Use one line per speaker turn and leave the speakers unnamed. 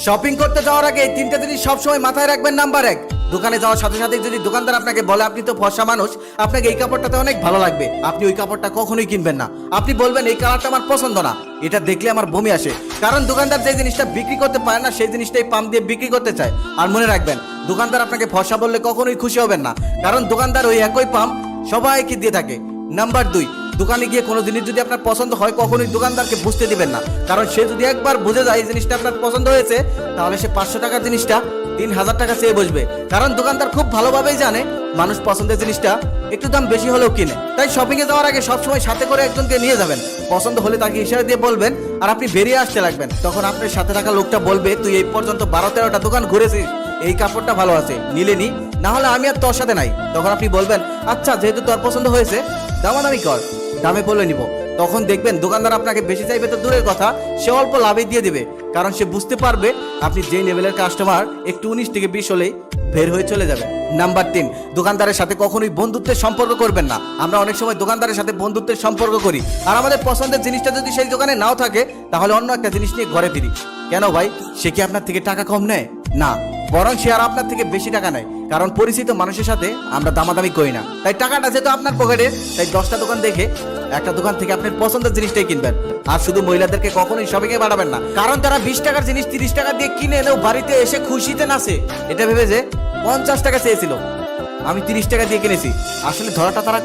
Shopping করতে যাওয়ার আগে এই তিনটা জিনিস সবসময় মাথায় রাখবেন। নাম্বার 1, দোকানে যাওয়ার সাথে সাথে যদি দোকানদার আপনাকে বলে আপনি তো ফর্সা মানুষ, আপনাকে এই কাপড়টাতে অনেক ভালো লাগবে, আপনি ওই কাপড়টা কখনোই কিনবেন না। আপনি বলবেন এই কালারটা আমার পছন্দ না, এটা দেখলে আমার বমি আসে। কারণ দোকানদার যে জিনিসটা বিক্রি করতে পারে না সেই জিনিসটাই পাম দিয়ে বিক্রি করতে চায়। আর মনে রাখবেন, দোকানদার আপনাকে ফর্সা বললে কখনোই খুশি হবেন না, কারণ দোকানদার ওই একই পাম সবাইকে দিয়ে থাকে। নাম্বার 2, দোকানে গিয়ে কোনো জিনিস যদি আপনার পছন্দ হয় কখনোই দোকানদারকে বুঝতে দিবেন না, কারণ সে যদি একবার বুঝে যায় এই জিনিসটা আপনার পছন্দ হয়েছে, তাহলে সে 500 টাকার জিনিসটা 3000 টাকা চেয়ে বসবে। কারণ দোকানদার খুব ভালোভাবেই জানে মানুষ পছন্দের জিনিসটা একটু দাম বেশি হলেও কিনে। তাই শপিং এ যাওয়ার আগে সবসময় সাথে করে একজনকে নিয়ে যাবেন, পছন্দ হলে তাকে ইশারা দিয়ে বলবেন আর আপনি বেরিয়ে আসতে লাগবেন। তখন আপনার সাথে থাকা লোকটা বলবে তুই এই পর্যন্ত 12-13টা দোকান ঘুরেছিস, এই কাপড়টা ভালো আছে, নিলে নি, না হলে আমি আর তোর সাথে নাই। তখন আপনি বলবেন আচ্ছা যেহেতু তোর পছন্দ হয়েছে দামাদামি কর, দামে বলে নিব। তখন দেখবেন দোকানদার আপনাকে বেশি চাইবে তো দূরের কথা, সে অল্প লাভে দিয়ে দেবে, কারণ সে বুঝতে পারবে আপনি যেই লেভেলের কাস্টমার একটু 19 থেকে 20 হলেই বের হয়ে চলে যাবে। নাম্বার 3, দোকানদারের সাথে কখনোই বন্ধুত্বের সম্পর্ক করবেন না। আমরা অনেক সময় দোকানদারের সাথে বন্ধুত্বের সম্পর্ক করি, আর আমাদের পছন্দের জিনিসটা যদি সেই দোকানে নাও থাকে তাহলে অন্য একটা জিনিস নিয়ে ঘরে ফিরি। কেন ভাই, সে কি আপনার থেকে টাকা কম নেয়? না, বরং সে আর আপনার থেকে বেশি টাকা নেয়, কারণ পরিচিত মানুষের সাথে আমরা দামাদামি করি না। তাই টাকাটা যেহেতু আপনার পকেটে, তাই 10টা দোকান দেখে একটা দোকান থেকে আপনার পছন্দের জিনিসটাই কিনবেন। আর শুধু মহিলাদেরকে কখনোই শপিংয়ে বাড়াবেন না, কারণ তারা 20 টাকার জিনিস 30 টাকা দিয়ে কিনে এনেও বাড়িতে এসে খুশিতে নাচে, এটা ভেবে যে 50 টাকা চেয়েছিল, আমি 30 টাকা দিয়ে কিনেছি, আসলে ধরাটা তারা